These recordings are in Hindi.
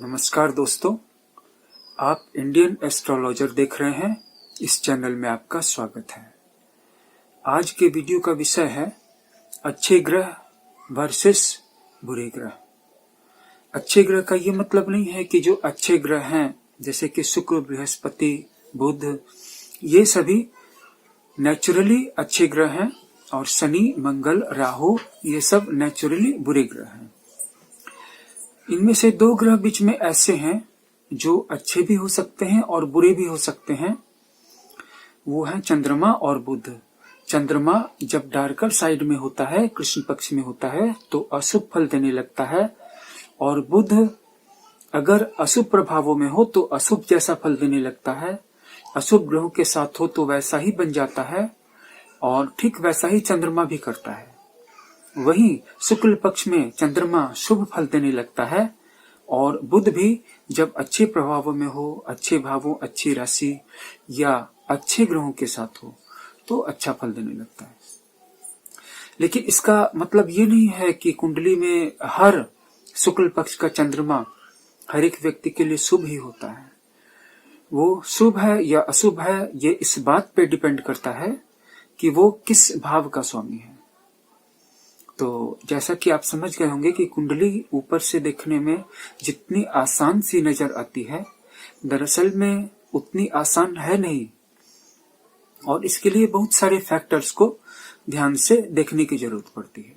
नमस्कार दोस्तों, आप इंडियन एस्ट्रोलॉजर देख रहे हैं। इस चैनल में आपका स्वागत है। आज के वीडियो का विषय है अच्छे ग्रह वर्सेस बुरे ग्रह। अच्छे ग्रह का ये मतलब नहीं है कि जो अच्छे ग्रह हैं जैसे कि शुक्र, बृहस्पति, बुध, ये सभी नेचुरली अच्छे ग्रह हैं और शनि, मंगल, राहु ये सब नेचुरली बुरे ग्रह हैं। इनमें से दो ग्रह बीच में ऐसे हैं जो अच्छे भी हो सकते हैं और बुरे भी हो सकते हैं। वो है चंद्रमा और बुध। चंद्रमा जब डार्कर साइड में होता है, कृष्ण पक्ष में होता है, तो अशुभ फल देने लगता है, और बुध अगर अशुभ प्रभावों में हो तो अशुभ जैसा फल देने लगता है। अशुभ ग्रहों के साथ हो तो वैसा ही बन जाता है, और ठीक वैसा ही चंद्रमा भी करता है। वहीं शुक्ल पक्ष में चंद्रमा शुभ फल देने लगता है, और बुध भी जब अच्छे प्रभावों में हो, अच्छे भावों, अच्छी राशि या अच्छे ग्रहों के साथ हो तो अच्छा फल देने लगता है। लेकिन इसका मतलब ये नहीं है कि कुंडली में हर शुक्ल पक्ष का चंद्रमा हर एक व्यक्ति के लिए शुभ ही होता है। वो शुभ है या अशुभ है, ये इस बात पे डिपेंड करता है कि वो किस भाव का स्वामी है। तो जैसा कि आप समझ गए होंगे कि कुंडली ऊपर से देखने में जितनी आसान सी नजर आती है, दरअसल में उतनी आसान है नहीं, और इसके लिए बहुत सारे फैक्टर्स को ध्यान से देखने की जरूरत पड़ती है।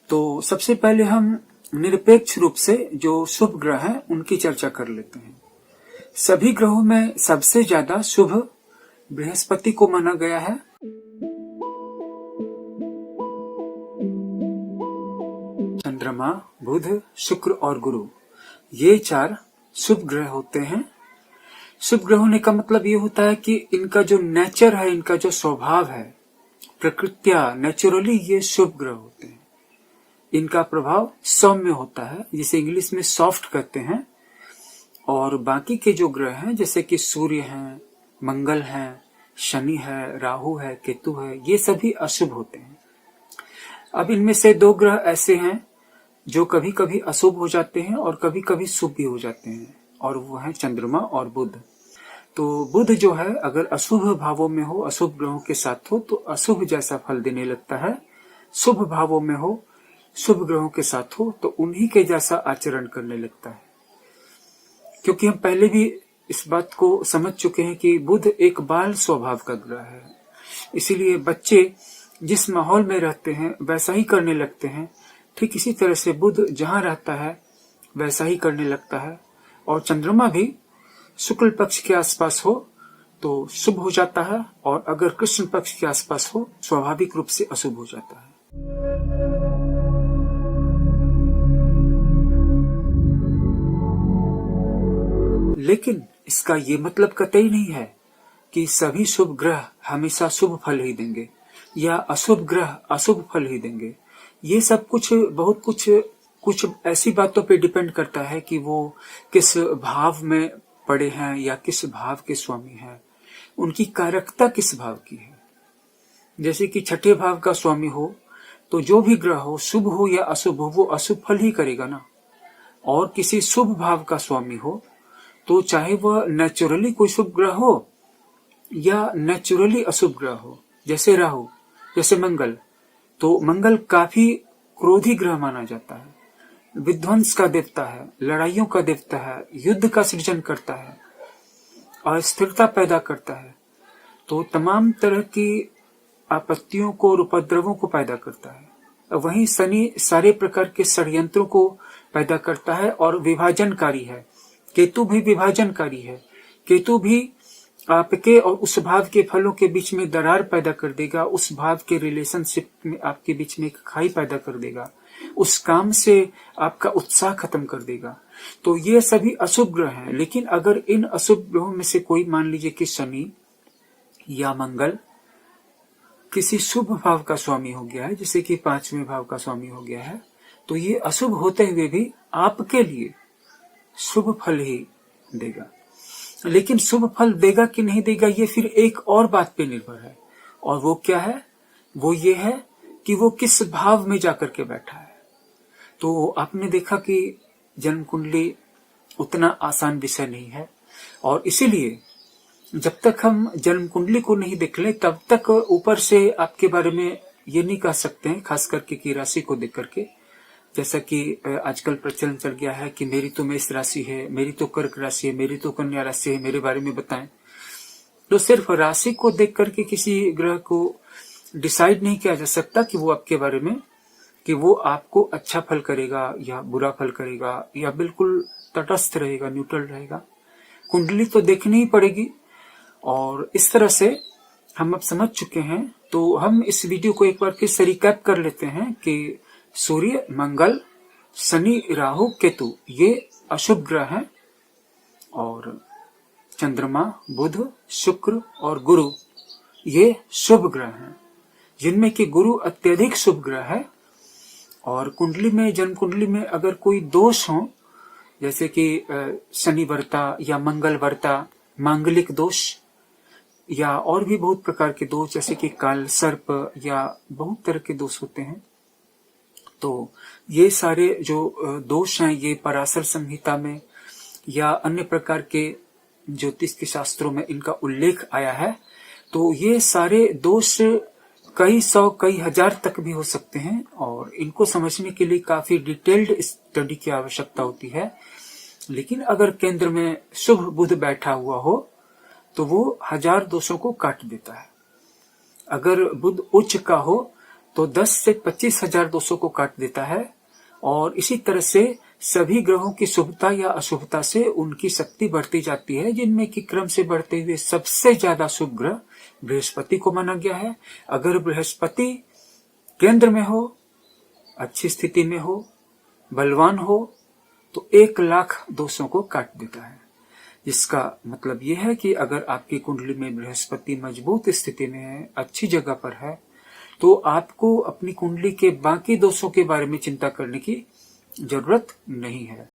तो सबसे पहले हम निरपेक्ष रूप से जो शुभ ग्रह हैं उनकी चर्चा कर लेते हैं। सभी ग्रहों में सबसे ज्यादा शुभ बृहस्पति को माना गया है। चंद्रमा, बुध, शुक्र और गुरु, ये चार शुभ ग्रह होते हैं। शुभ ग्रह होने का मतलब ये होता है कि इनका जो नेचर है, इनका जो स्वभाव है, प्रकृत्या नेचुरली ये शुभ ग्रह होते हैं। इनका प्रभाव सौम्य होता है, जिसे इंग्लिश में सॉफ्ट कहते हैं। और बाकी के जो ग्रह हैं जैसे कि सूर्य हैं, मंगल हैं, शनि है, राहु है, केतु है, ये सभी अशुभ होते हैं। अब इनमें से दो ग्रह ऐसे हैं जो कभी कभी अशुभ हो जाते हैं और कभी कभी शुभ भी हो जाते हैं, और वो है चंद्रमा और बुध। तो बुध जो है अगर अशुभ भावों में हो, अशुभ ग्रहों के साथ हो तो अशुभ जैसा फल देने लगता है। शुभ भावों में हो, शुभ ग्रहों के साथ हो तो उन्हीं के जैसा आचरण करने लगता है। क्योंकि हम पहले भी इस बात को समझ चुके हैं कि बुध एक बाल स्वभाव का ग्रह है, इसीलिए बच्चे जिस माहौल में रहते हैं वैसा ही करने लगते हैं। ठीक इसी तरह से बुध जहां रहता है वैसा ही करने लगता है। और चंद्रमा भी शुक्ल पक्ष के आसपास हो तो शुभ हो जाता है, और अगर कृष्ण पक्ष के आसपास हो स्वाभाविक रूप से अशुभ हो जाता है। लेकिन इसका ये मतलब कतई नहीं है कि सभी शुभ ग्रह हमेशा शुभ फल ही देंगे या अशुभ ग्रह अशुभ फल ही देंगे। ये सब बहुत कुछ ऐसी बातों पे डिपेंड करता है कि वो किस भाव में पड़े हैं या किस भाव के स्वामी हैं, उनकी कारकता किस भाव की है। जैसे कि छठे भाव का स्वामी हो तो जो भी ग्रह हो, शुभ हो या अशुभ हो, वो अशुभ फल ही करेगा ना। और किसी शुभ भाव का स्वामी हो तो चाहे वह नेचुरली कोई शुभ ग्रह हो या नेचुरली अशुभ ग्रह हो, जैसे राहु, जैसे मंगल, तो मंगल काफी क्रोधी ग्रह माना जाता है, विध्वंस का देवता है, लड़ाइयों का देवता है, युद्ध का सृजन करता है, अस्थिरता पैदा करता है, तो तमाम तरह की आपत्तियों को और उपद्रवों को पैदा करता है। वहीं शनि सारे प्रकार के षड्यंत्रों को पैदा करता है और विभाजनकारी है। केतु भी विभाजनकारी है। केतु भी आपके और उस भाव के फलों के बीच में दरार पैदा कर देगा, उस भाव के रिलेशनशिप में आपके बीच में एक खाई पैदा कर देगा, उस काम से आपका उत्साह खत्म कर देगा। तो ये सभी अशुभ ग्रह हैं। लेकिन अगर इन अशुभ ग्रहों में से कोई, मान लीजिए कि शनि या मंगल किसी शुभ भाव का स्वामी हो गया है, जैसे कि 5वें भाव का स्वामी हो गया है, तो ये अशुभ होते हुए भी आपके लिए शुभ फल ही देगा। लेकिन शुभ फल देगा कि नहीं देगा ये फिर एक और बात पे निर्भर है, और वो क्या है? वो ये है कि वो किस भाव में जाकर के बैठा है। तो आपने देखा कि जन्म कुंडली उतना आसान विषय नहीं है। और इसीलिए जब तक हम जन्म कुंडली को नहीं देख लें तब तक ऊपर से आपके बारे में ये नहीं कह सकते हैं, खास करके कि राशि को देख करके। जैसा कि आजकल प्रचलन चल गया है कि मेरी तो मेष राशि है, मेरी तो कर्क राशि है, मेरी तो कन्या राशि है, मेरे बारे में बताएं। तो सिर्फ राशि को देख करके किसी ग्रह को डिसाइड नहीं किया जा सकता कि वो आपके बारे में, कि वो आपको अच्छा फल करेगा या बुरा फल करेगा या बिल्कुल तटस्थ रहेगा, न्यूट्रल रहेगा। कुंडली तो देखनी ही पड़ेगी। और इस तरह से हम अब समझ चुके हैं। तो हम इस वीडियो को एक बार फिर से रिकैप कर लेते हैं कि सूर्य, मंगल, शनि, राहु, केतु ये अशुभ ग्रह हैं और चंद्रमा, बुध, शुक्र और गुरु ये शुभ ग्रह हैं, जिनमें कि गुरु अत्यधिक शुभ ग्रह है। और कुंडली में, जन्म कुंडली में अगर कोई दोष हो, जैसे कि शनि वर्ता या मंगल वर्ता, मांगलिक दोष या और भी बहुत प्रकार के दोष, जैसे कि काल सर्प या बहुत तरह के दोष होते हैं। तो ये सारे जो दोष हैं ये पराशर संहिता में या अन्य प्रकार के ज्योतिष के शास्त्रों में इनका उल्लेख आया है। तो ये सारे दोष कई सौ कई हजार तक भी हो सकते हैं और इनको समझने के लिए काफी डिटेल्ड स्टडी की आवश्यकता होती है। लेकिन अगर केंद्र में शुभ बुध बैठा हुआ हो तो वो 1000 दोषों को काट देता है। अगर बुध उच्च का हो तो 10 से 25,000 दोषों को काट देता है। और इसी तरह से सभी ग्रहों की शुभता या अशुभता से उनकी शक्ति बढ़ती जाती है, जिनमें कि क्रम से बढ़ते हुए सबसे ज्यादा शुभ ग्रह बृहस्पति को माना गया है। अगर बृहस्पति केंद्र में हो, अच्छी स्थिति में हो, बलवान हो तो 1,00,000 दोषों को काट देता है। इसका मतलब यह है कि अगर आपकी कुंडली में बृहस्पति मजबूत स्थिति में है, अच्छी जगह पर है, तो आपको अपनी कुंडली के बाकी दोषों के बारे में चिंता करने की जरूरत नहीं है।